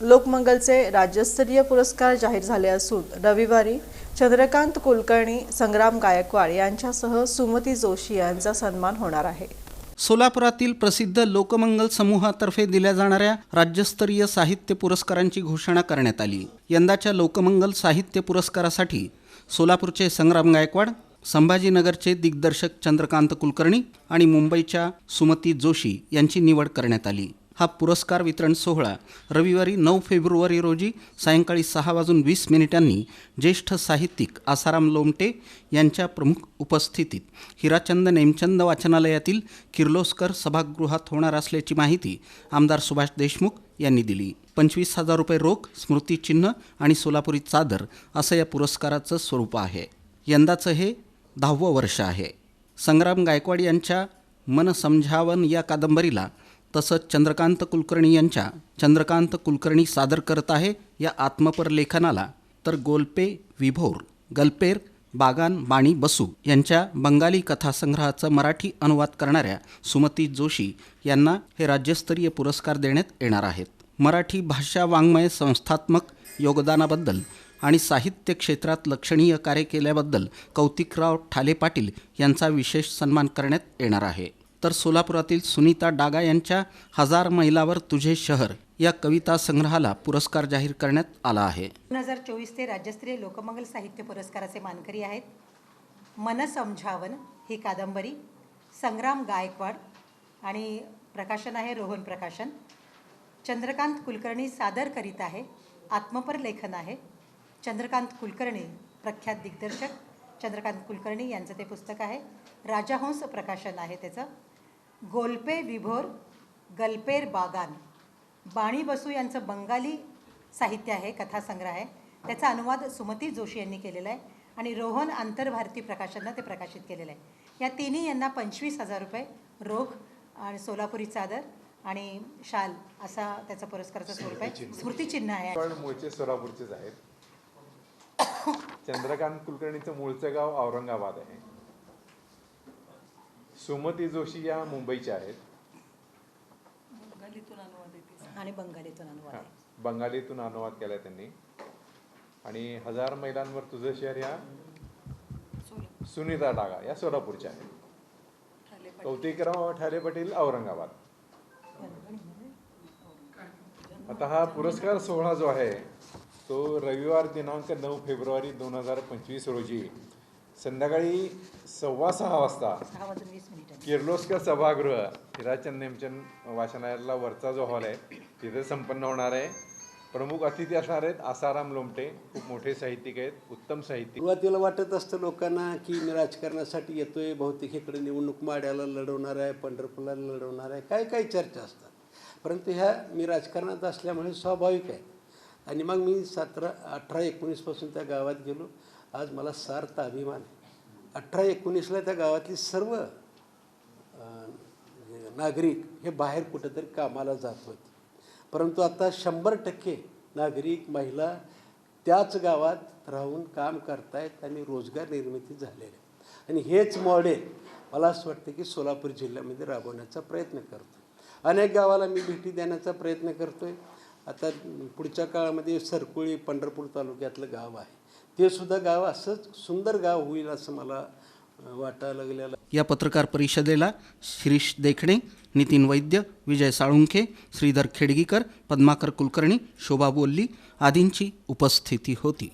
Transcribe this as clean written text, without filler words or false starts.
लोकमंगलचे राज्यस्तरीय पुरस्कार जाहीर झाले असून रविवारी चंद्रकांत कुलकर्णी, संग्राम गायकवाड यांच्यासह सुमती जोशी यांचा सन्मान होणार आहे। सोलापुरातील प्रसिद्ध लोकमंगल समूहातर्फे दिल्या जाणाऱ्या राज्यस्तरीय साहित्य पुरस्कारांची घोषणा करण्यात आली। यंदाच्या लोकमंगल साहित्य पुरस्कारासाठी सोलापूरचे संग्राम गायकवाड, संभाजीनगरचे दिग्दर्शक चंद्रकांत कुलकर्णी आणि मुंबईच्या सुमती जोशी यांची निवड करण्यात आली। हा पुरस्कार वितरण सोहळा रविवारी 9 फेब्रुवारी रोजी सायंकाळी 6:20 ज्येष्ठ साहित्यिक आसाराम लोमटे यांच्या प्रमुख उपस्थितीत हिराचंद नेमचंद वाचनालयातील किर्लोस्कर सभागृहात होणार असल्याची माहिती आमदार सुभाष देशमुख यांनी दिली। 25,000 रुपये रोख, स्मृतिचिन्ह आणि सोलापुरी चादर असं या पुरस्काराचं स्वरूप आहे। यंदाचं हे 10वं वर्ष आहे। संग्राम गायकवाड यांच्या मन समझावन या कादंबरीला तसंच चंद्रकांत कुलकर्णी यांच्या चंद्रकांत कुलकर्णी सादर करत आहे या आत्मपर लेखनाला, तर गोल्पे विभोर, गल्पेर बागान बाणी बसू यांच्या बंगाली कथासंग्रहाचा मराठी अनुवाद करणाऱ्या सुमती जोशी यांना हे राज्यस्तरीय पुरस्कार देण्यात येणार आहेत। मराठी भाषा वाङ्मय संस्थात्मक योगदानाबद्दल आणि साहित्य क्षेत्रात लक्षणीय कार्य केल्याबद्दल कौतिकराव ठाले पाटील यांचा विशेष सन्मान करण्यात येणार आहे। तर सोलापुरातील सुनीता डागा यांच्या 1000 मैलावर तुझे शहर या कविता संग्रहाला पुरस्कार जाहीर करण्यात आला आहे। 2024 ते राज्यस्तरीय लोकमंगल साहित्य पुरस्काराचे मानकरी आहेत मन समझावन ही कादंबरी, संग्राम गायकवाड आणि प्रकाशन आहे रोहन प्रकाशन। चंद्रकांत कुलकर्णी सादर करीत आहे, आत्मपर लेखन आहे। चंद्रकांत कुलकर्णी प्रख्यात दिग्दर्शक चंद्रकांत कुलकर्णी यांचं ते पुस्तक आहे। राजहंस प्रकाशन आहे त्याचं। गोल्पे विभोर, गल्पेर बागान बाणी बसू यांचं बंगाली साहित्य आहे, कथासंग्रह आहे। त्याचा अनुवाद सुमती जोशी यांनी केलेला आहे आणि रोहन आंतरभारती प्रकाशननं ते प्रकाशित केलेलं आहे। या तिन्ही यांना 25,000 रुपये रोख आणि सोलापुरी चादर आणि शाल असा त्याचा पुरस्काराचं स्वरूप आहे। स्मृतिचिन्ह आहे। पण मूळचे सोलापूरचेच आहेत। चंद्रकांत कुलकर्णीचं मूळचं गाव औरंगाबाद आहे। सुमती जोशी या मुंबईच्या आहेत आणि बंगालीतून अनुवाद आहे। बंगालीतून अनुवाद केला त्यांनी। आणि 1000 मैलांवर तुझं शहर या सुनीता डागा या सोलापूरच्या आहेत। कौतिकराव ठाले पाटील औरंगाबाद। आता हा पुरस्कार सोहळा जो आहे तो रविवार दिनांक 9 फेब्रुवारी 2025 रोजी संध्याकाळी 6:15 वाजता किर्लोस्कर सभागृह हिराचंद नेमचंद वाचनालयाला वरचा जो हॉल आहे तिथे संपन्न होणार आहे। प्रमुख अतिथी असणार आहेत आसाराम लोमटे, खूप मोठे साहित्यिक आहेत, उत्तम साहित्यिक। सुरुवातीला वाटत असतं लोकांना की मी राजकारणासाठी येतोय, बहुतेक इकडे निवडणूक माड्याला लढवणार आहे, पंढरपूरला लढवणार आहे, काय काय चर्चा असतात। परंतु ह्या मी राजकारणात असल्यामुळे स्वाभाविक आहे। आणि मग मी 18-19 पासून त्या गावात गेलो। आज मला सार्थ अभिमान आहे। 18-19ला त्या गावातली सर्व नागरिक हे बाहेर कुठेतरी कामाला जात होते, परंतु आता 100% नागरिक महिला त्याच गावात राहून काम करतायत आणि रोजगार निर्मिती झालेली आहे। आणि हेच मॉडेल मला असं वाटतं की सोलापूर जिल्ह्यामध्ये राबवण्याचा प्रयत्न करतो। अनेक गावाला मी भेटी देण्याचा प्रयत्न करतोय। आता पुढच्या काळामध्ये सरकुळी पंढरपूर तालुक्यातलं गाव आहे, ते सुद्धा गाव असंच सुंदर गाव होईल असं मला वाटायला लागलेलं। या पत्रकार परिषदेला शिरीष देखणे, नितीन वैद्य, विजय साळुंखे, श्रीधर खेडगीकर, पद्माकर कुलकर्णी, शोभा बोल्ली आदींची उपस्थिती होती।